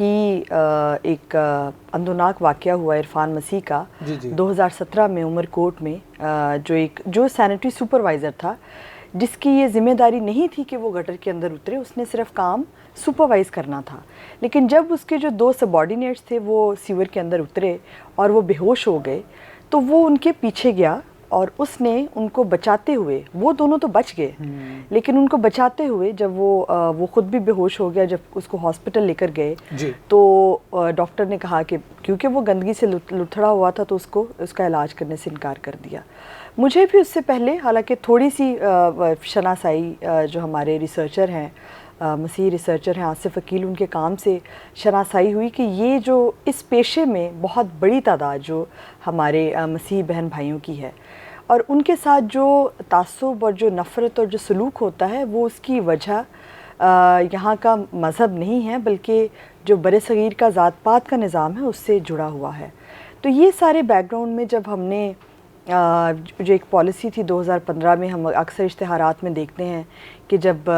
ہی ایک اندوناک واقعہ ہوا عرفان مسیح کا 2017 میں عمر کوٹ میں، جو سینیٹری سپروائزر تھا، جس کی یہ ذمہ داری نہیں تھی کہ وہ گٹر کے اندر اترے، اس نے صرف کام سپروائز کرنا تھا. لیکن جب اس کے جو 2 سبارڈینیٹس تھے وہ سیور کے اندر اترے اور وہ بے ہوش ہو گئے، تو وہ ان کے پیچھے گیا اور اس نے ان کو بچاتے ہوئے، وہ دونوں تو بچ گئے لیکن ان کو بچاتے ہوئے جب وہ خود بھی بے ہوش ہو گیا، جب اس کو ہاسپٹل لے کر گئے تو ڈاکٹر نے کہا کہ کیونکہ وہ گندگی سے لتھڑا ہوا تھا تو اس کا علاج کرنے سے انکار کر دیا. مجھے بھی اس سے پہلے حالانکہ تھوڑی سی شناسائی جو ہمارے ریسرچر ہیں، مسیحی ریسرچر ہیں آصف عقیل، ان کے کام سے شناسائی ہوئی کہ یہ جو اس پیشے میں بہت بڑی تعداد جو ہمارے مسیحی بہن بھائیوں کی ہے، اور ان کے ساتھ جو تعصب اور جو نفرت اور جو سلوک ہوتا ہے، وہ اس کی وجہ یہاں کا مذہب نہیں ہے بلکہ جو برصغیر کا ذات پات کا نظام ہے اس سے جڑا ہوا ہے. تو یہ سارے بیک گراؤنڈ میں جب ہم نے جو ایک پالیسی تھی 2015 میں، ہم اکثر اشتہارات میں دیکھتے ہیں کہ جب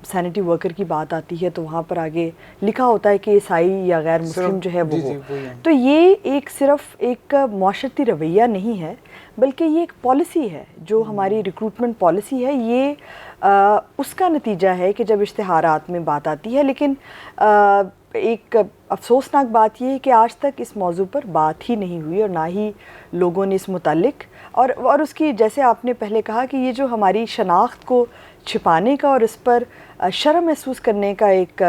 سینیٹری ورکر کی بات آتی ہے تو وہاں پر آگے لکھا ہوتا ہے کہ عیسائی یا غیر مسلم جو ہے وہ ہو. تو یہ صرف ایک معاشرتی رویہ نہیں ہے بلکہ یہ ایک پالیسی ہے جو ہماری ریکروٹمنٹ پالیسی ہے. یہ اس کا نتیجہ ہے کہ جب اشتہارات میں بات آتی ہے، لیکن ایک افسوسناک بات یہ ہے کہ آج تک اس موضوع پر بات ہی نہیں ہوئی اور نہ ہی لوگوں نے اس متعلق اور اس کی، جیسے آپ نے پہلے کہا کہ یہ جو ہماری شناخت کو چھپانے کا اور اس پر شرم محسوس کرنے کا ایک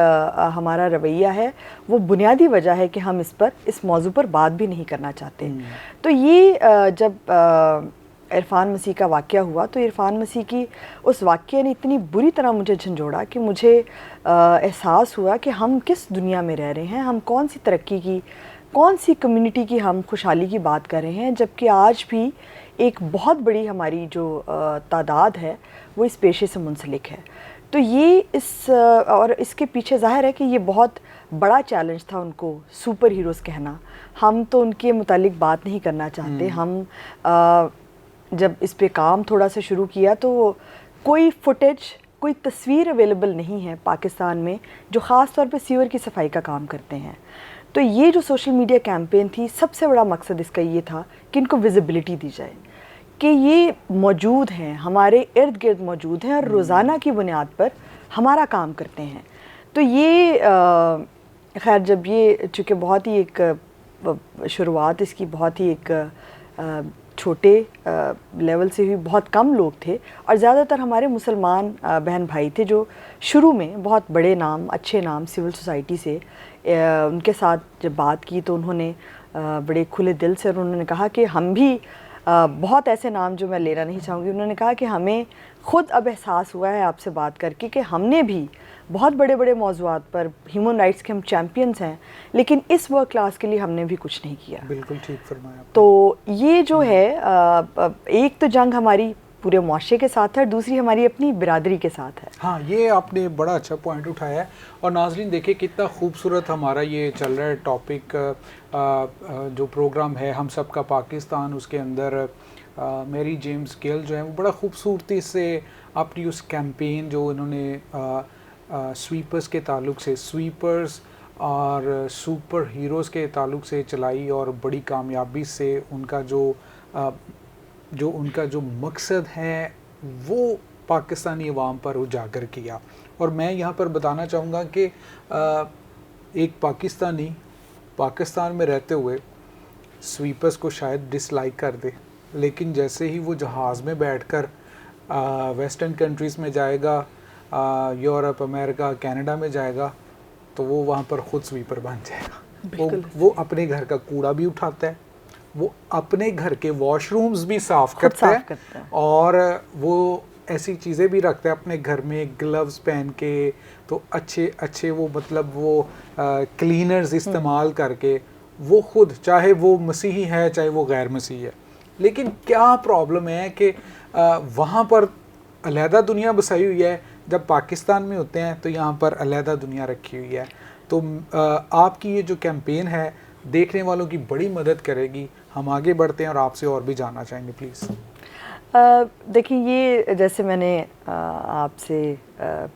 ہمارا رویہ ہے، وہ بنیادی وجہ ہے کہ ہم اس موضوع پر بات بھی نہیں کرنا چاہتے. تو یہ جب عرفان مسیح کا واقعہ ہوا تو عرفان مسیح کی اس واقعے نے اتنی بری طرح مجھے جھنجھوڑا کہ مجھے احساس ہوا کہ ہم کس دنیا میں رہ رہے ہیں، ہم کون سی ترقی کی، کون سی کمیونٹی کی ہم خوشحالی کی بات کر رہے ہیں، جبکہ آج بھی ایک بہت بڑی ہماری جو تعداد ہے وہ اس پیشے سے منسلک ہے. تو یہ اور اس کے پیچھے ظاہر ہے کہ یہ بہت بڑا چیلنج تھا ان کو سپر ہیروز کہنا. ہم تو ان کے متعلق بات نہیں کرنا چاہتے. ہم جب اس پہ کام تھوڑا سا شروع کیا تو کوئی فوٹیج، کوئی تصویر اویلیبل نہیں ہے پاکستان میں جو خاص طور پہ سیور کی صفائی کا کام کرتے ہیں. تو یہ جو سوشل میڈیا کیمپین تھی، سب سے بڑا مقصد اس کا یہ تھا کہ ان کو ویزیبلٹی دی جائے کہ یہ موجود ہیں، ہمارے ارد گرد موجود ہیں اور روزانہ کی بنیاد پر ہمارا کام کرتے ہیں. تو یہ خیر جب یہ چونکہ بہت ہی ایک شروعات اس کی بہت ہی ایک چھوٹے لیول سے ہوئی، بہت کم لوگ تھے اور زیادہ تر ہمارے مسلمان بہن بھائی تھے جو شروع میں بہت بڑے نام، اچھے نام سول سوسائٹی سے، ان کے ساتھ جب بات کی تو انہوں نے بڑے کھلے دل سے، اور انہوں نے کہا کہ ہم بھی بہت ایسے نام جو میں لینا نہیں چاہوں گی، انہوں نے کہا کہ ہمیں خود اب احساس ہوا ہے آپ سے بات کر کے کہ ہم نے بھی بہت بڑے بڑے موضوعات پر ہیومن رائٹس کے ہم چیمپئنز ہیں، لیکن اس ورک کلاس کے لیے ہم نے بھی کچھ نہیں کیا. بالکل ٹھیک فرمایا. تو یہ جو ہے ایک تو جنگ ہماری پورے معاشرے کے ساتھ ہے اور دوسری ہماری اپنی برادری کے ساتھ ہے. ہاں، یہ آپ نے بڑا اچھا پوائنٹ اٹھایا ہے. اور ناظرین دیکھیں کتنا خوبصورت ہمارا یہ چل رہا ہے ٹاپک، جو پروگرام ہے ہم سب کا پاکستان. اس کے اندر میری جیمز گیل جو ہیں وہ بڑا خوبصورتی سے اپنی اس کیمپین جو انہوں نے سویپرز کے تعلق سے، سویپرز اور سپر ہیروز کے تعلق سے چلائی، اور بڑی کامیابی سے ان کا جو مقصد ہے وہ پاکستانی عوام پر اجاگر کیا. اور میں یہاں پر بتانا چاہوں گا کہ ایک پاکستانی پاکستان میں رہتے ہوئے سویپرز کو شاید ڈس لائک کر دے، لیکن جیسے ہی وہ جہاز میں بیٹھ کر ویسٹرن کنٹریز میں جائے گا، یورپ، امریکہ، کینیڈا میں جائے گا، تو وہ وہاں پر خود سویپر بن جائے گا. وہ اپنے گھر کا کوڑا بھی اٹھاتا ہے، وہ اپنے گھر کے واش رومز بھی صاف کرتا ہے، اور وہ ایسی چیزیں بھی رکھتا ہے اپنے گھر میں، گلوز پہن کے، تو اچھے وہ مطلب وہ کلینرز استعمال کر کے وہ خود، چاہے وہ مسیحی ہے چاہے وہ غیر مسیحی ہے. لیکن کیا پرابلم ہے کہ وہاں پر علیحدہ دنیا بسائی ہوئی ہے، جب پاکستان میں ہوتے ہیں تو یہاں پر علیحدہ دنیا رکھی ہوئی ہے. تو آپ کی یہ جو کیمپین ہے دیکھنے والوں کی بڑی مدد کرے گی. ہم آگے بڑھتے ہیں اور آپ سے اور بھی جاننا چاہیں گے پلیز. دیکھیں، یہ جیسے میں نے آپ سے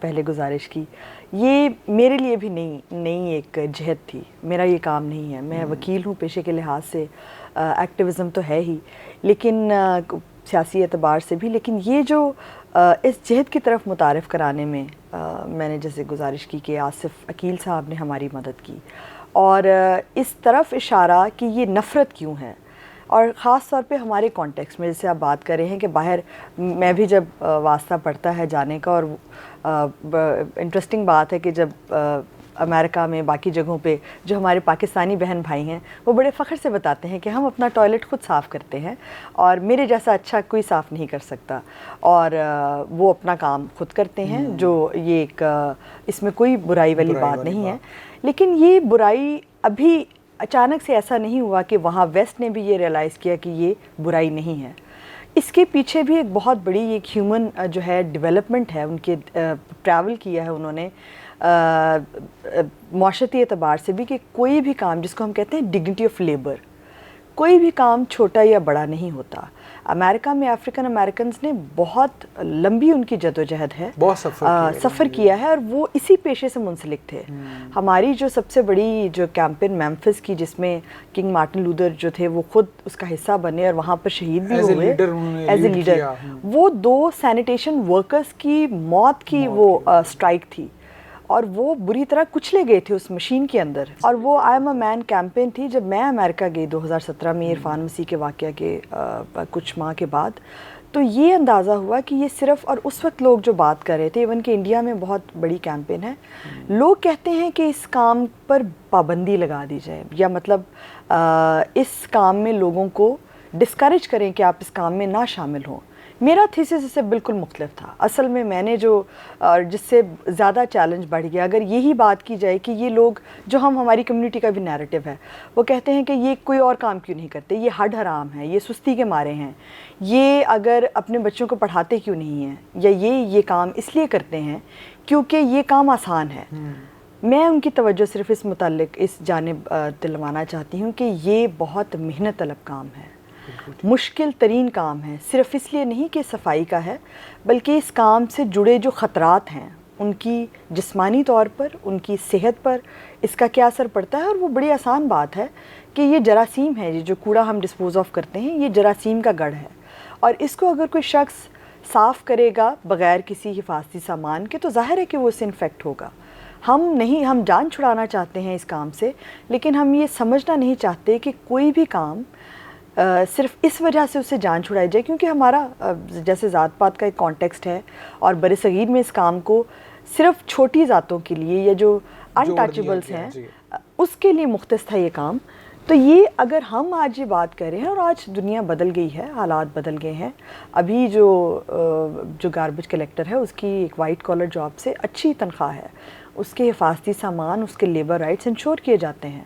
پہلے گزارش کی، یہ میرے لیے بھی نئی ایک جہد تھی. میرا یہ کام نہیں ہے, میں وکیل ہوں پیشے کے لحاظ سے, ایکٹیویزم تو ہے ہی لیکن سیاسی اعتبار سے بھی, لیکن یہ جو اس جہد کی طرف متعارف کرانے میں میں نے جیسے گزارش کی کہ آصف عقیل صاحب نے ہماری مدد کی, اور اس طرف اشارہ کہ یہ نفرت کیوں ہے, اور خاص طور پہ ہمارے کانٹیکس میں جیسے آپ بات کر رہے ہیں کہ باہر میں بھی جب واسطہ پڑتا ہے جانے کا, اور انٹرسٹنگ بات ہے کہ جب امریکہ میں باقی جگہوں پہ جو ہمارے پاکستانی بہن بھائی ہیں وہ بڑے فخر سے بتاتے ہیں کہ ہم اپنا ٹوائلٹ خود صاف کرتے ہیں اور میرے جیسا اچھا کوئی صاف نہیں کر سکتا, اور وہ اپنا کام خود کرتے ہیں, جو یہ ایک اس میں کوئی برائی والی بات نہیں ہے. لیکن یہ برائی ابھی اچانک سے ایسا نہیں ہوا کہ وہاں ویسٹ نے بھی یہ ریئلائز کیا کہ یہ برائی نہیں ہے. اس کے پیچھے بھی ایک بہت بڑی ایک ہیومن جو ہے ڈیولپمنٹ ہے, ان کے ٹریول کیا ہے انہوں نے معاشرتی اعتبار سے بھی, کہ کوئی بھی کام جس کو ہم کہتے ہیں ڈگنیٹی آف لیبر, کوئی بھی کام چھوٹا یا بڑا نہیں ہوتا. امریکہ میں افریقن امریکنز نے بہت لمبی ان کی جدوجہد ہے, بہت سفر کیا ہے, اور وہ اسی پیشے سے منسلک تھے. ہماری جو سب سے بڑی جو کیمپین میمفس کی جس میں کنگ مارٹن لوتھر جو تھے وہ خود اس کا حصہ بنے اور وہاں پر شہید بھی ہوئے ایز اے لیڈر, وہ 2 سینیٹیشن ورکرز کی موت کی وہ اسٹرائک تھی, اور وہ بری طرح کچلے گئے تھے اس مشین کے اندر, اور وہ I am a main campaign تھی. جب میں امریکہ گئی 2017 میں عرفان مسیح کے واقعہ کے کچھ ماہ کے بعد, تو یہ اندازہ ہوا کہ یہ صرف, اور اس وقت لوگ جو بات کر رہے تھے, ایون کہ انڈیا میں بہت بڑی کیمپین ہے, لوگ کہتے ہیں کہ اس کام پر پابندی لگا دی جائے, یا مطلب اس کام میں لوگوں کو ڈسکریج کریں کہ آپ اس کام میں نہ شامل ہوں. میرا تھیسس اس سے بالکل مختلف تھا. اصل میں نے جو جس سے زیادہ چیلنج بڑھ گیا, اگر یہی بات کی جائے کہ یہ لوگ جو ہماری کمیونٹی کا بھی نیریٹو ہے, وہ کہتے ہیں کہ یہ کوئی اور کام کیوں نہیں کرتے, یہ ہڈ حرام ہے, یہ سستی کے مارے ہیں, یہ اگر اپنے بچوں کو پڑھاتے کیوں نہیں ہیں, یا یہ کام اس لیے کرتے ہیں کیونکہ یہ کام آسان ہے. میں ان کی توجہ صرف اس متعلق اس جانب دلوانا چاہتی ہوں کہ یہ بہت محنت طلب کام ہے, مشکل ترین کام ہے, صرف اس لیے نہیں کہ صفائی کا ہے, بلکہ اس کام سے جڑے جو خطرات ہیں ان کی جسمانی طور پر, ان کی صحت پر اس کا کیا اثر پڑتا ہے. اور وہ بڑی آسان بات ہے کہ یہ جراثیم ہے, جو کوڑا ہم ڈسپوز آف کرتے ہیں یہ جراثیم کا گڑھ ہے, اور اس کو اگر کوئی شخص صاف کرے گا بغیر کسی حفاظتی سامان کے تو ظاہر ہے کہ وہ اس سے انفیکٹ ہوگا. ہم جان چھڑانا چاہتے ہیں اس کام سے, لیکن ہم یہ سمجھنا نہیں چاہتے کہ کوئی بھی کام صرف اس وجہ سے اسے جان چھڑائی جائے کیونکہ ہمارا جیسے ذات پات کا ایک کانٹیکسٹ ہے, اور برصغیر میں اس کام کو صرف چھوٹی ذاتوں کے لیے یا جو ان ٹچیبلس ہیں اس کے لیے مختص تھا یہ کام. تو یہ اگر ہم آج یہ بات کر رہے ہیں, اور آج دنیا بدل گئی ہے, حالات بدل گئے ہیں, ابھی جو گاربیج کلیکٹر ہے اس کی ایک وائٹ کالر جاب سے اچھی تنخواہ ہے, اس کے حفاظتی سامان, اس کے لیبر رائٹس انشور کیے جاتے ہیں.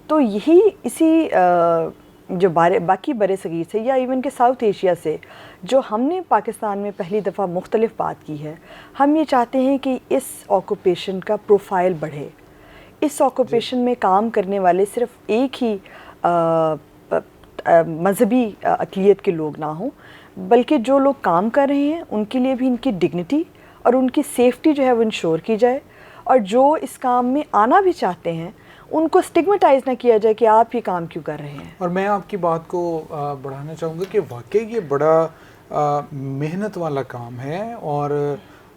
تو یہی اسی جو باقی برِ صغیر سے یا ایون کہ ساؤتھ ایشیا سے جو ہم نے پاکستان میں پہلی دفعہ مختلف بات کی ہے, ہم یہ چاہتے ہیں کہ اس آکوپیشن کا پروفائل بڑھے, اس آکوپیشن میں کام کرنے والے صرف ایک ہی مذہبی اقلیت کے لوگ نہ ہوں, بلکہ جو لوگ کام کر رہے ہیں ان کے لیے بھی ان کی ڈگنیٹی اور ان کی سیفٹی جو ہے وہ انشور کی جائے, اور جو اس کام میں آنا بھی چاہتے ہیں ان کو سٹگمیٹائز نہ کیا جائے کہ آپ یہ کام کیوں کر رہے ہیں. اور میں آپ کی بات کو بڑھانا چاہوں گا کہ واقعی یہ بڑا محنت والا کام ہے, اور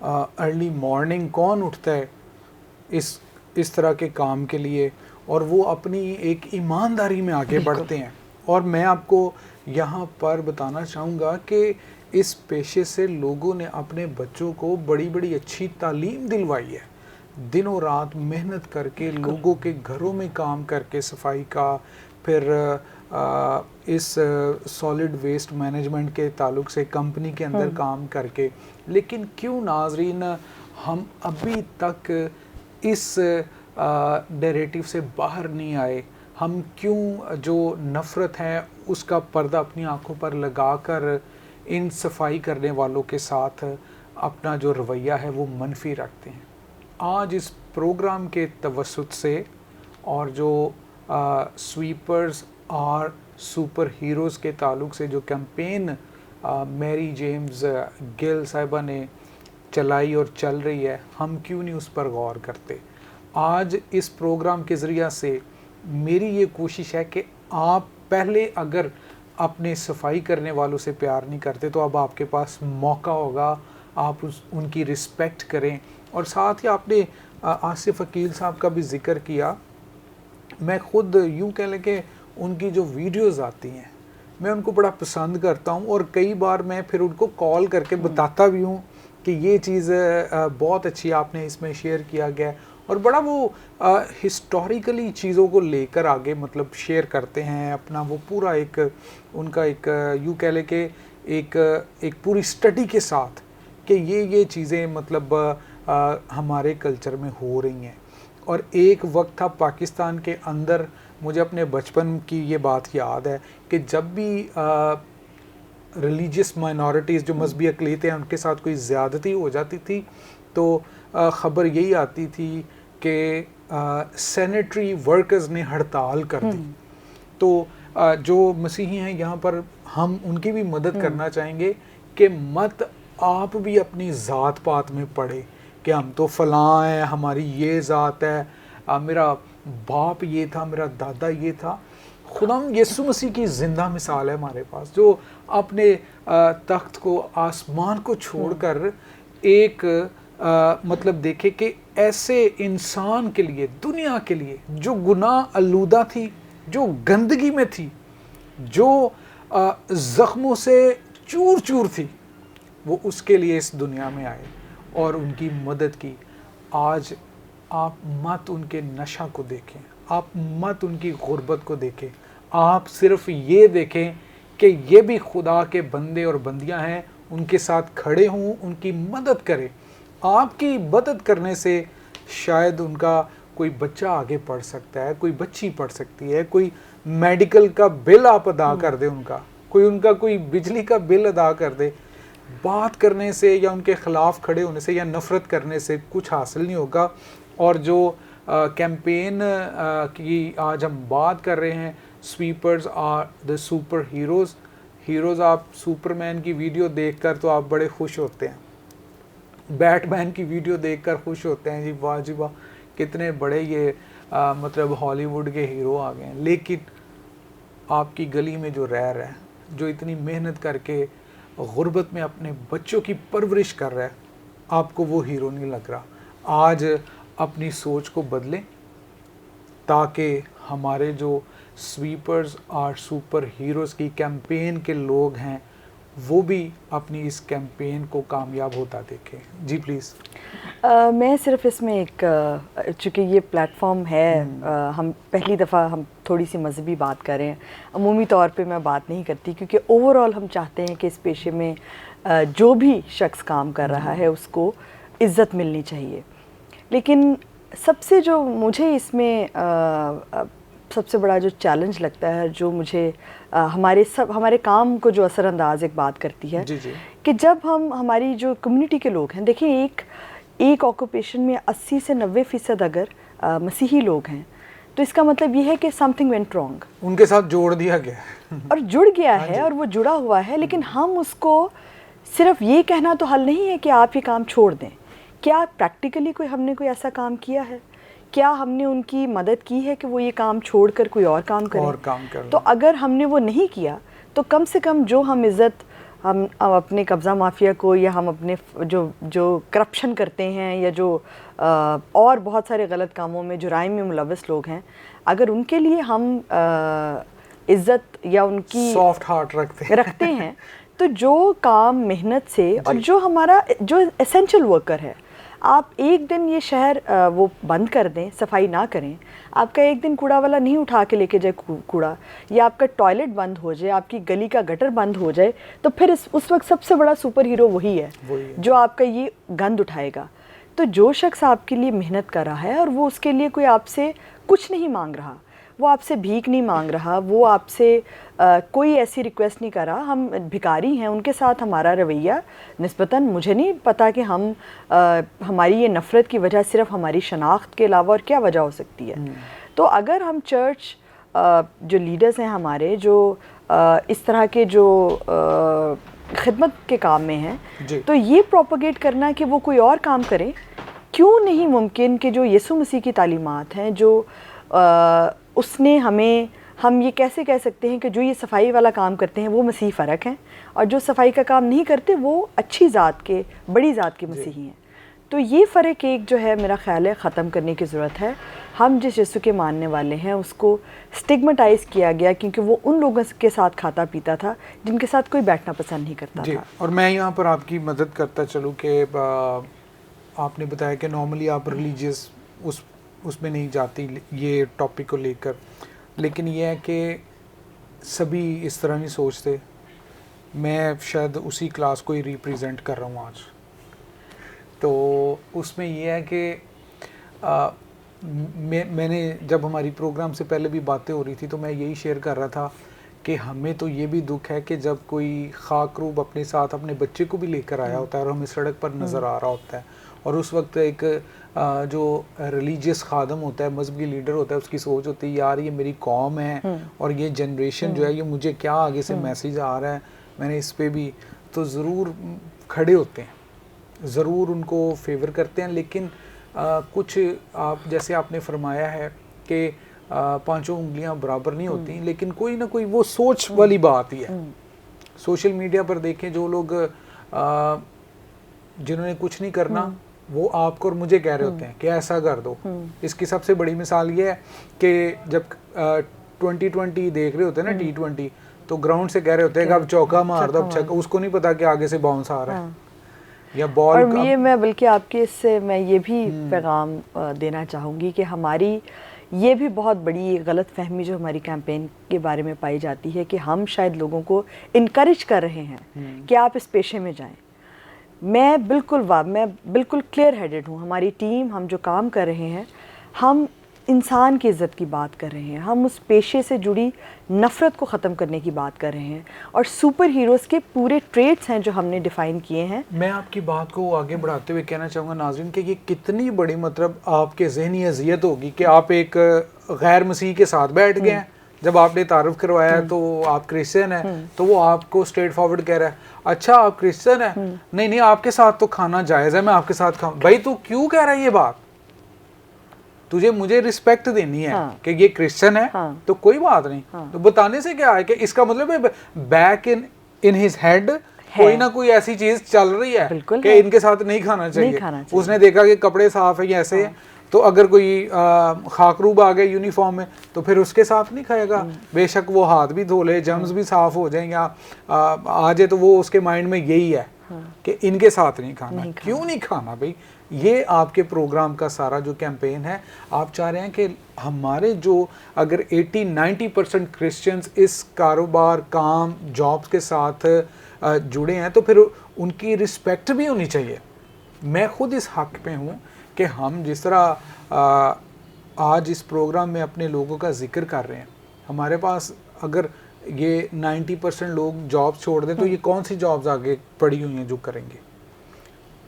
ارلی مارننگ کون اٹھتا ہے اس طرح کے کام کے لیے, اور وہ اپنی ایک ایمانداری میں آگے بڑھتے ہیں. اور میں آپ کو یہاں پر بتانا چاہوں گا کہ اس پیشے سے لوگوں نے اپنے بچوں کو بڑی بڑی اچھی تعلیم دلوائی ہے, دنوں رات محنت کر کے, لوگوں کے گھروں میں کام کر کے, صفائی کا, پھر اس سالڈ ویسٹ مینجمنٹ کے تعلق سے کمپنی کے اندر کام کر کے. لیکن کیوں ناظرین ہم ابھی تک اس نیریٹو سے باہر نہیں آئے, ہم کیوں جو نفرت ہے اس کا پردہ اپنی آنکھوں پر لگا کر ان صفائی کرنے والوں کے ساتھ اپنا جو رویہ ہے وہ منفی رکھتے ہیں. آج اس پروگرام کے توسط سے اور جو سویپرز اور سپر ہیروز کے تعلق سے جو کیمپین میری جیمز گل صاحبہ نے چلائی اور چل رہی ہے, ہم کیوں نہیں اس پر غور کرتے. آج اس پروگرام کے ذریعہ سے میری یہ کوشش ہے کہ آپ پہلے اگر اپنے صفائی کرنے والوں سے پیار نہیں کرتے تو اب آپ کے پاس موقع ہوگا, آپ ان کی رسپیکٹ کریں. اور ساتھ ہی آپ نے آصف عقیل صاحب کا بھی ذکر کیا, میں خود یوں کہہ لیں کہ ان کی جو ویڈیوز آتی ہیں میں ان کو بڑا پسند کرتا ہوں, اور کئی بار میں پھر ان کو کال کر کے بتاتا بھی ہوں کہ یہ چیز بہت اچھی آپ نے اس میں شیئر کیا گیا ہے, اور بڑا وہ ہسٹوریکلی چیزوں کو لے کر آگے مطلب شیئر کرتے ہیں اپنا وہ پورا ایک ان کا ایک یوں کہہ لیں کہ ایک پوری اسٹڈی کے ساتھ کہ یہ چیزیں مطلب ہمارے کلچر میں ہو رہی ہیں. اور ایک وقت تھا پاکستان کے اندر, مجھے اپنے بچپن کی یہ بات یاد ہے کہ جب بھی ریلیجیس مائنورٹیز جو مذہبی اقلیتیں ہیں ان کے ساتھ کوئی زیادتی ہو جاتی تھی تو خبر یہی آتی تھی کہ سینیٹری ورکرز نے ہڑتال کر دی. تو جو مسیحی ہیں یہاں پر ہم ان کی بھی مدد کرنا چاہیں گے کہ مت آپ بھی اپنی ذات پات میں پڑھے کہ ہم تو فلاں ہیں, ہماری یہ ذات ہے, میرا باپ یہ تھا, میرا دادا یہ تھا. خدا یسوع مسیح کی زندہ مثال ہے ہمارے پاس, جو اپنے تخت کو آسمان کو چھوڑ کر ایک مطلب دیکھے کہ ایسے انسان کے لیے, دنیا کے لیے جو گناہ آلودہ تھی, جو گندگی میں تھی, جو زخموں سے چور چور تھی, وہ اس کے لیے اس دنیا میں آئے اور ان کی مدد کی. آج آپ مت ان کے نشہ کو دیکھیں, آپ مت ان کی غربت کو دیکھیں, آپ صرف یہ دیکھیں کہ یہ بھی خدا کے بندے اور بندیاں ہیں, ان کے ساتھ کھڑے ہوں, ان کی مدد کریں. آپ کی مدد کرنے سے شاید ان کا کوئی بچہ آگے پڑھ سکتا ہے, کوئی بچی پڑھ سکتی ہے, کوئی میڈیکل کا بل آپ ادا کر دیں, ان کا کوئی بجلی کا بل ادا کر دے. بات کرنے سے یا ان کے خلاف کھڑے ہونے سے یا نفرت کرنے سے کچھ حاصل نہیں ہوگا. اور جو کیمپین کی آج ہم بات کر رہے ہیں, sweepers are the super heroes. Heroes, آپ سپر مین کی ویڈیو دیکھ کر تو آپ بڑے خوش ہوتے ہیں, بیٹ مین کی ویڈیو دیکھ کر خوش ہوتے ہیں, جی واہ جی واہ کتنے بڑے یہ مطلب ہالی ووڈ کے ہیرو آ گئے ہیں. لیکن آپ کی گلی میں جو رہ رہا ہے, جو اتنی محنت کر کے غربت میں اپنے بچوں کی پرورش کر رہا ہے, آپ کو وہ ہیرو نہیں لگ رہا. آج اپنی سوچ کو بدلیں تاکہ ہمارے جو سویپرز آر سپر ہیروز کی کیمپین کے لوگ ہیں وہ بھی اپنی اس کیمپین کو کامیاب ہوتا دیکھیں. جی پلیز. میں صرف اس میں ایک, چونکہ یہ پلیٹ فارم ہے, ہم پہلی دفعہ ہم تھوڑی سی مذہبی بات کر رہے ہیں, عمومی طور پہ میں بات نہیں کرتی کیونکہ اوور آل ہم چاہتے ہیں کہ اس پیشے میں جو بھی شخص کام کر رہا ہے اس کو عزت ملنی چاہیے. لیکن سب سے جو مجھے اس میں سب سے بڑا جو چیلنج لگتا ہے, جو مجھے ہمارے کام کو جو اثر انداز ایک بات کرتی ہے, کہ جب ہماری جو کمیونٹی کے لوگ ہیں, دیکھیں ایک آکوپیشن میں 80 سے 90% اگر مسیحی لوگ ہیں تو اس کا مطلب یہ ہے کہ سم تھنگ وینٹ رانگ, ان کے ساتھ جوڑ دیا گیا اور جڑ گیا ہے اور وہ جڑا ہوا ہے. لیکن ہم اس کو صرف یہ کہنا تو حل نہیں ہے کہ آپ یہ کام چھوڑ دیں. کیا پریکٹیکلی ہم نے کوئی ایسا کام کیا ہے؟ کیا ہم نے ان کی مدد کی ہے کہ وہ یہ کام چھوڑ کر کوئی اور کام کریں؟ تو اگر ہم نے وہ نہیں کیا تو کم سے کم جو ہم عزت ہم اپنے قبضہ مافیا کو, یا ہم اپنے جو کرپشن کرتے ہیں, یا جو اور بہت سارے غلط کاموں میں جرائم میں ملوث لوگ ہیں, اگر ان کے لیے ہم عزت یا ان کی سافٹ ہارٹ رکھتے ہیں تو جو کام محنت سے, اور جو ہمارا جو ایسینشل ورکر ہے, آپ ایک دن یہ شہر وہ بند کر دیں, صفائی نہ کریں, آپ کا ایک دن کوڑا والا نہیں اٹھا کے لے کے جائے کوڑا, یا آپ کا ٹوائلٹ بند ہو جائے, آپ کی گلی کا گٹر بند ہو جائے, تو پھر اس وقت سب سے بڑا سپر ہیرو وہی ہے جو آپ کا یہ گند اٹھائے گا. تو جو شخص آپ کے لیے محنت کر رہا ہے اور وہ اس کے لیے کوئی آپ سے کچھ نہیں مانگ رہا, وہ آپ سے بھیک نہیں مانگ رہا, وہ آپ سے کوئی ایسی ریکویسٹ نہیں کر رہا, ہم بھکاری ہیں, ان کے ساتھ ہمارا رویہ نسبتاً, مجھے نہیں پتا کہ ہماری یہ نفرت کی وجہ صرف ہماری شناخت کے علاوہ اور کیا وجہ ہو سکتی ہے. تو اگر ہم چرچ جو لیڈرز ہیں ہمارے, جو اس طرح کے جو خدمت کے کام میں ہیں جی. تو یہ پروپیگیٹ کرنا کہ وہ کوئی اور کام کریں، کیوں نہیں ممکن کہ جو یسوع مسیح کی تعلیمات ہیں، جو اس نے ہمیں، ہم یہ کیسے کہہ سکتے ہیں کہ جو یہ صفائی والا کام کرتے ہیں وہ مسیح فرق ہیں، اور جو صفائی کا کام نہیں کرتے وہ اچھی ذات کے، بڑی ذات کے مسیحی ہیں. تو یہ فرق ایک جو ہے میرا خیال ہے ختم کرنے کی ضرورت ہے. ہم جس یسوع کے ماننے والے ہیں اس کو سٹگمٹائز کیا گیا کیونکہ وہ ان لوگوں کے ساتھ کھاتا پیتا تھا جن کے ساتھ کوئی بیٹھنا پسند نہیں کرتا جی. تھا. اور میں یہاں پر آپ کی مدد کرتا چلوں کہ آپ نے بتایا کہ نارملی آپ ریلیجیس اس میں نہیں جاتی یہ ٹاپک کو لے کر، لیکن یہ ہے کہ سبھی اس طرح نہیں سوچتے. میں شاید اسی کلاس کو ہی ریپریزنٹ کر رہا ہوں آج. تو اس میں یہ ہے کہ میں نے جب ہماری پروگرام سے پہلے بھی باتیں ہو رہی تھی تو میں یہی شیئر کر رہا تھا کہ ہمیں تو یہ بھی دکھ ہے کہ جب کوئی خاکروب اپنے ساتھ اپنے بچے کو بھی لے کر آیا ہوتا ہے اور ہمیں سڑک پر نظر آ رہا ہوتا ہے، اور اس وقت ایک جو ریلیجیس خادم ہوتا ہے، مذہبی لیڈر ہوتا ہے، اس کی سوچ ہوتی ہے یار یہ میری قوم ہے اور یہ جنریشن جو ہے یہ مجھے کیا آگے سے میسیج آ رہا ہے، میں نے اس پہ بھی تو ضرور کھڑے ہوتے ہیں، ضرور ان کو فیور کرتے ہیں. لیکن کچھ آپ جیسے آپ نے فرمایا ہے کہ پانچوں انگلیاں برابر نہیں ہوتی، لیکن کوئی نہ کوئی وہ سوچ والی بات ہی ہے. سوشل میڈیا پر دیکھیں جو لوگ جنہوں نے کچھ نہیں کرنا وہ آپ کو اور مجھے کہہ رہے ہوتے ہیں کہ ایسا کر دو. اس کی سب سے بڑی مثال یہ ہے کہ جب 2020 دیکھ رہے ہوتے ہیں نا T20 تو گراؤنڈ سے کہہ رہے ہوتے ہیں کہ اب چوکا مار دو، اب چھکا، اس کو نہیں پتا کہ آگے سے باؤنس آ رہا ہے یا بال. اور یہ میں بلکہ آپ کے اس سے میں یہ بھی پیغام دینا چاہوں گی کہ ہماری یہ بھی بہت بڑی غلط فہمی جو ہماری کیمپین کے بارے میں پائی جاتی ہے کہ ہم شاید لوگوں کو انکریج کر رہے ہیں کہ آپ اس پیشے میں جائیں. میں بالکل کلیئر ہیڈڈ ہوں. ہماری ٹیم، ہم جو کام کر رہے ہیں، ہم انسان کی عزت کی بات کر رہے ہیں، ہم اس پیشے سے جڑی نفرت کو ختم کرنے کی بات کر رہے ہیں، اور سپر ہیروز کے پورے ٹریٹس ہیں جو ہم نے ڈیفائن کیے ہیں. میں آپ کی بات کو آگے بڑھاتے ہوئے کہنا چاہوں گا ناظرین کہ یہ کتنی بڑی مطلب آپ کے ذہنی اذیت ہوگی کہ آپ ایک غیر مسیح کے ساتھ بیٹھ گئے ہیں. جب آپ نے تعارف کروایا تو آپ کرسچن ہیں تو وہ آپ کو اسٹریٹ فارورڈ کہہ رہا ہے اچھا آپ کرسچن ہیں، نہیں آپ کے ساتھ تو کھانا جائز ہے، میں آپ کے ساتھ کھاؤں. بھائی تو کیوں کہہ رہا ہے یہ بات؟ تجھے مجھے رسپیکٹ دینی ہے کہ یہ کرسچن ہے تو کوئی بات نہیں. تو بتانے سے کیا ہے کہ اس کا مطلب ہے بیک ان ہز ہیڈ کوئی نہ کوئی ایسی چیز چل رہی ہے کہ ان کے ساتھ نہیں کھانا چاہیے. اس نے دیکھا کہ کپڑے صاف ہیں ایسے، تو اگر کوئی خاکروب آ گئے یونیفارم میں تو پھر اس کے ساتھ نہیں کھائے گا. بے شک وہ ہاتھ بھی دھو لے، جرمز بھی صاف ہو جائیں گے آ جائے، تو وہ اس کے مائنڈ میں یہی ہے کہ ان کے ساتھ نہیں کھانا. کیوں نہیں کھانا بھائی؟ یہ آپ کے پروگرام کا سارا جو کیمپین ہے، آپ چاہ رہے ہیں کہ ہمارے جو اگر 80-90% کرسچنز اس کاروبار، کام، جابس کے ساتھ جڑے ہیں تو پھر ان کی رسپیکٹ بھی ہونی چاہیے. میں خود اس حق پہ ہوں کہ ہم جس طرح آج اس پروگرام میں اپنے لوگوں کا ذکر کر رہے ہیں، ہمارے پاس اگر یہ 90% لوگ جابس چھوڑ دیں تو یہ کون سی جابس آگے پڑی ہوئی ہیں جو کریں گے؟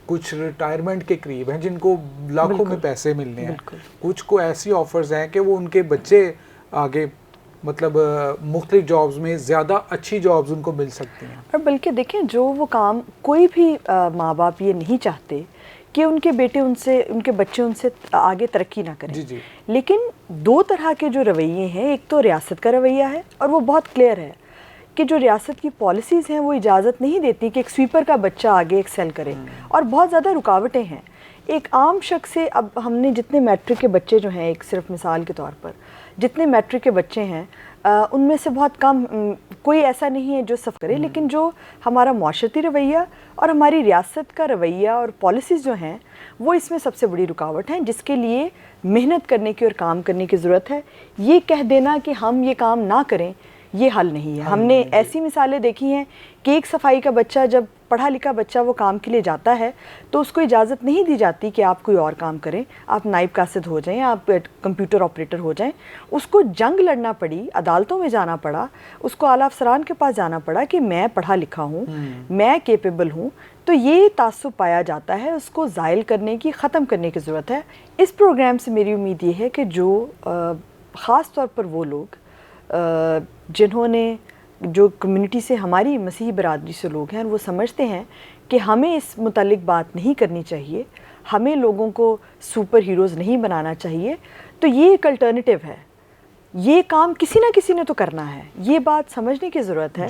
کچھ ریٹائرمنٹ کے قریب ہیں جن کو لاکھوں میں پیسے ملنے ہیں، کچھ کو ایسی آفرز ہیں کہ وہ ان کے بچے آگے مطلب مختلف جابز میں زیادہ اچھی جابز ان کو مل سکتی ہیں. اور بلکہ دیکھیں جو وہ کام کوئی بھی ماں باپ یہ نہیں چاہتے کہ ان کے بیٹے ان کے بچے ان سے آگے ترقی نہ کریں. جی. لیکن دو طرح کے جو رویے ہیں، ایک تو ریاست کا رویہ ہے اور وہ بہت کلیئر ہے کہ جو ریاست کی پالیسیز ہیں وہ اجازت نہیں دیتی کہ ایک سویپر کا بچہ آگے ایکسل کرے، اور بہت زیادہ رکاوٹیں ہیں. ایک عام شخص سے اب ہم نے جتنے میٹرک کے بچے جو ہیں، ایک صرف مثال کے طور پر جتنے میٹرک کے بچے ہیں ان میں سے بہت کم، کوئی ایسا نہیں ہے جو سفر کرے. لیکن جو ہمارا معاشرتی رویہ اور ہماری ریاست کا رویہ اور پالیسیز جو ہیں وہ اس میں سب سے بڑی رکاوٹ ہیں، جس کے لیے محنت کرنے کی اور کام کرنے کی ضرورت ہے. یہ کہہ دینا کہ ہم یہ کام نہ کریں یہ حل نہیں ہے. ہم نے ایسی مثالیں دیکھی ہیں کہ ایک صفائی کا بچہ، جب پڑھا لکھا بچہ وہ کام کے لیے جاتا ہے تو اس کو اجازت نہیں دی جاتی کہ آپ کوئی اور کام کریں، آپ نائب قاصد ہو جائیں، آپ کمپیوٹر آپریٹر ہو جائیں. اس کو جنگ لڑنا پڑی، عدالتوں میں جانا پڑا، اس کو اعلیٰ افسران کے پاس جانا پڑا کہ میں پڑھا لکھا ہوں، میں کیپیبل ہوں. تو یہ تعصب پایا جاتا ہے، اس کو زائل کرنے کی، ختم کرنے کی ضرورت ہے. اس پروگرام سے میری امید یہ ہے کہ جو خاص طور پر وہ لوگ جنہوں نے جو کمیونٹی سے ہماری مسیحی برادری سے لوگ ہیں وہ سمجھتے ہیں کہ ہمیں اس متعلق بات نہیں کرنی چاہیے, ہمیں لوگوں کو سپر ہیروز نہیں بنانا چاہیے, تو یہ ایک الٹرنیٹیو ہے, یہ کام کسی نہ کسی نے تو کرنا ہے. یہ بات سمجھنے کی ضرورت ہے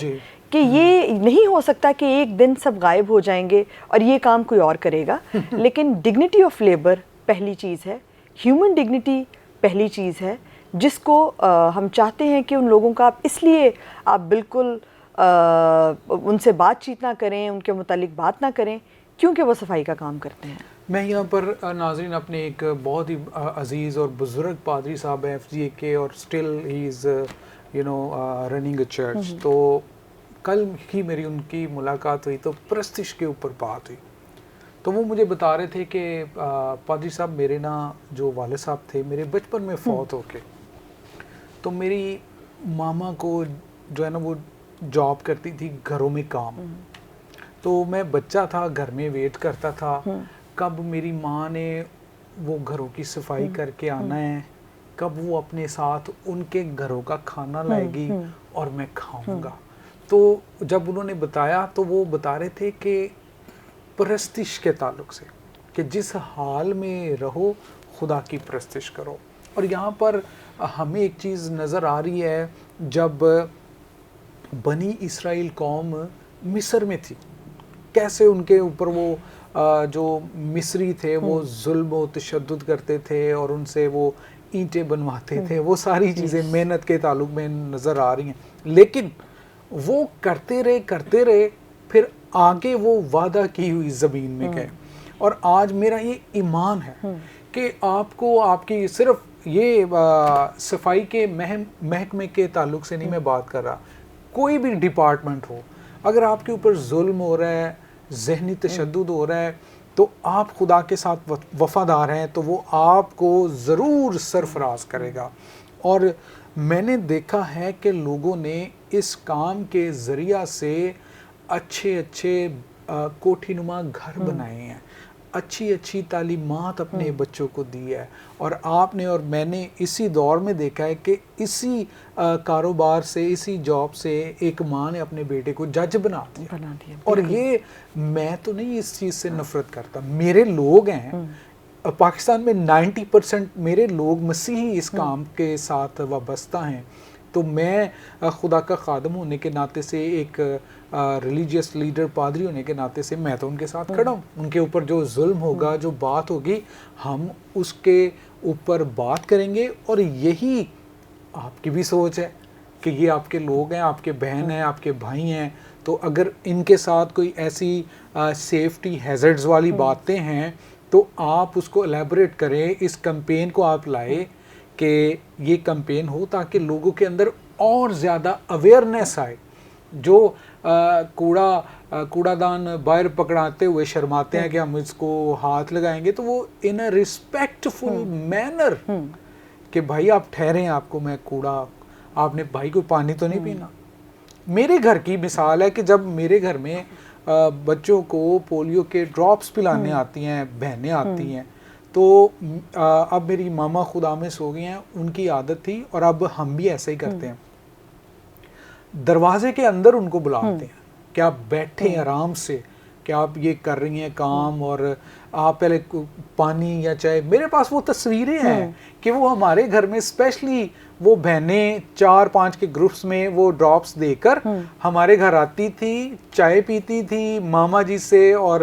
کہ یہ نہیں ہو سکتا کہ ایک دن سب غائب ہو جائیں گے اور یہ کام کوئی اور کرے گا. لیکن ڈگنیٹی آف لیبر پہلی چیز ہے, ہیومن ڈگنیٹی پہلی چیز ہے, جس کو ہم چاہتے ہیں کہ ان لوگوں کا آپ اس لیے آپ بالکل ان سے بات چیت نہ کریں, ان کے متعلق بات نہ کریں کیونکہ وہ صفائی کا کام کرتے ہیں. میں یہاں پر ناظرین اپنے ایک بہت ہی عزیز اور بزرگ پادری صاحب ہیں FGA کے, اور still he is running a church. تو کل ہی میری ان کی ملاقات ہوئی تو پرستش کے اوپر بات ہوئی, تو وہ مجھے بتا رہے تھے کہ پادری صاحب میرے نا جو والد صاحب تھے میرے بچپن میں فوت ہو کے, تو میری ماما کو جو ہے نا وہ جاب کرتی تھی گھروں میں کام, تو میں بچہ تھا گھر میں ویٹ کرتا تھا کب میری ماں نے وہ گھروں کی صفائی کر کے آنا ہے, کب وہ اپنے ساتھ ان کے گھروں کا کھانا لائے گی اور میں کھاؤں گا. تو جب انہوں نے بتایا تو وہ بتا رہے تھے کہ پرستش کے تعلق سے کہ جس حال میں رہو خدا کی پرستش کرو. اور یہاں پر ہمیں ایک چیز نظر آ رہی ہے, جب بنی اسرائیل قوم مصر میں تھی کیسے ان کے اوپر وہ جو مصری تھے وہ ظلم و تشدد کرتے تھے اور ان سے وہ اینٹیں بنواتے تھے, وہ ساری چیزیں محنت کے تعلق میں نظر آ رہی ہیں. لیکن وہ کرتے رہے پھر آگے وہ وعدہ کی ہوئی زمین میں گئے. اور آج میرا یہ ایمان ہے کہ آپ کو آپ کی صرف یہ صفائی کے محکمے کے تعلق سے نہیں میں بات کر رہا, کوئی بھی ڈپارٹمنٹ ہو, اگر آپ کے اوپر ظلم ہو رہا ہے, ذہنی تشدد ہو رہا ہے, تو آپ خدا کے ساتھ وفادار ہیں تو وہ آپ کو ضرور سرفراز کرے گا. اور میں نے دیکھا ہے کہ لوگوں نے اس کام کے ذریعہ سے اچھے کوٹھی نما گھر بنائے ہیں, اچھی تعلیمات اپنے بچوں کو دی ہے. اور آپ نے اور میں نے اسی دور میں دیکھا ہے کہ اسی کاروبار سے, اسی جاب سے ایک ماں نے اپنے بیٹے کو جج بنا دیا. اور یہ میں تو نہیں اس چیز سے نفرت کرتا, میرے لوگ ہیں پاکستان میں 90% میرے لوگ مسیحی اس کام کے ساتھ وابستہ ہیں. تو میں خدا کا خادم ہونے کے ناطے سے, ایک ریلیجیس لیڈر پادری ہونے کے ناطے سے میں تو ان کے ساتھ کھڑا ہوں. ان کے اوپر جو ظلم ہوگا, جو بات ہوگی, ہم اس کے اوپر بات کریں گے. اور یہی آپ کی بھی سوچ ہے کہ یہ آپ کے لوگ ہیں, آپ کے بہن ہیں, آپ کے بھائی ہیں, تو اگر ان کے ساتھ کوئی ایسی سیفٹی ہیزرڈز والی باتیں ہیں تو آپ اس کو الیبوریٹ کریں, اس کمپین کو آپ لائے کہ یہ کمپین ہو تاکہ لوگوں کے اندر اور زیادہ اویئرنیس آئے. جو کوڑا دان باہر پکڑاتے ہوئے شرماتے ہیں کہ ہم اس کو ہاتھ لگائیں گے, تو وہ ان اے ریسپیکٹفل مینر کہ بھائی آپ ٹھہریں, آپ کو میں کوڑا, آپ نے بھائی کو پانی تو نہیں پینا. میرے گھر کی مثال ہے کہ جب میرے گھر میں بچوں کو پولیو کے ڈراپس پلانے آتی ہیں, بہنیں آتی ہیں, تو اب میری ماما خدا میں سو گئی ہیں, ان کی عادت تھی اور اب ہم بھی ایسے ہی کرتے ہیں, دروازے کے اندر ان کو بلاتے ہیں کہ آپ بیٹھیں آرام سے, کہ آپ یہ کر رہی ہیں کام اور آپ پہلے پانی یا چائے. میرے پاس وہ تصویریں ہیں کہ وہ ہمارے گھر میں اسپیشلی وہ بہنیں 4-5 کے گروپس میں وہ ڈراپس دے کر ہمارے گھر آتی تھی, چائے پیتی تھی ماما جی سے اور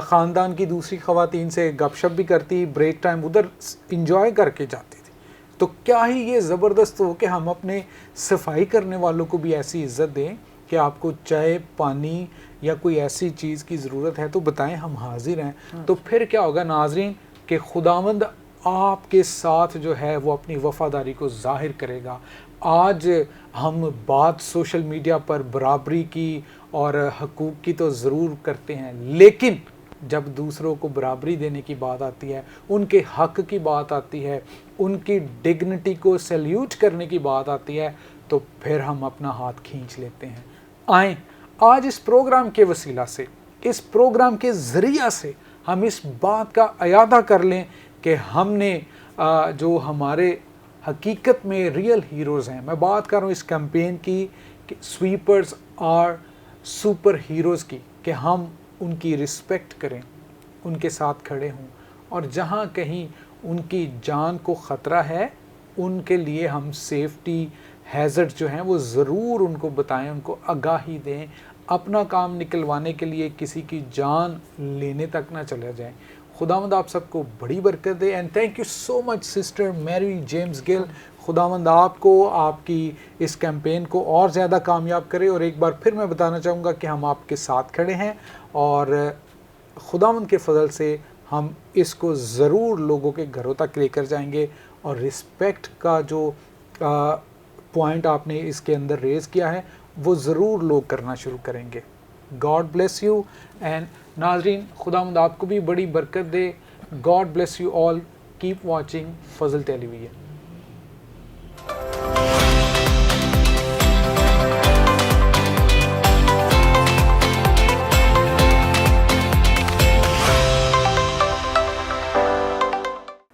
خاندان کی دوسری خواتین سے گپ شپ بھی کرتی, بریک ٹائم ادھر انجوائے کر کے جاتی تھی. تو کیا ہی یہ زبردست ہو کہ ہم اپنے صفائی کرنے والوں کو بھی ایسی عزت دیں کہ آپ کو چائے, پانی یا کوئی ایسی چیز کی ضرورت ہے تو بتائیں, ہم حاضر ہیں. تو پھر کیا ہوگا ناظرین کہ خداوند آپ کے ساتھ جو ہے وہ اپنی وفاداری کو ظاہر کرے گا. آج ہم بات سوشل میڈیا پر برابری کی اور حقوق کی تو ضرور کرتے ہیں, لیکن جب دوسروں کو برابری دینے کی بات آتی ہے, ان کے حق کی بات آتی ہے, ان کی ڈگنیٹی کو سیلیوٹ کرنے کی بات آتی ہے, تو پھر ہم اپنا ہاتھ کھینچ لیتے ہیں. آئیں آج اس پروگرام کے وسیلہ سے, اس پروگرام کے ذریعہ سے ہم اس بات کا اعادہ کر لیں کہ ہم نے جو ہمارے حقیقت میں ریئل ہیروز ہیں, میں بات کر رہا ہوں اس کیمپین کی کہ سویپرز آر سپر ہیروز کی، کہ ہم ان کی رسپیکٹ کریں، ان کے ساتھ کھڑے ہوں، اور جہاں کہیں ان کی جان کو خطرہ ہے ان کے لیے ہم سیفٹی ہیزرڈ جو ہیں وہ ضرور ان کو بتائیں، ان کو آگاہی دیں، اپنا کام نکلوانے کے لیے کسی کی جان لینے تک نہ چلا جائیں۔ خداوند آپ سب کو بڑی برکت دے، and thank you so much sister Mary James Gill. خداوند آپ کو، آپ کی اس کیمپین کو اور زیادہ کامیاب کرے، اور ایک بار پھر میں بتانا چاہوں گا کہ ہم آپ کے ساتھ کھڑے ہیں، اور خداوند کے فضل سے ہم اس کو ضرور لوگوں کے گھروں تک لے کر جائیں گے، اور رسپیکٹ کا جو پوائنٹ آپ نے اس کے اندر ریز کیا ہے وہ ضرور لوگ کرنا شروع کریں گے۔ گاڈ بلیس یو، اینڈ ناظرین خداوند آپ کو بھی بڑی برکت دے۔ God bless you all, keep watching Fazal tele vision.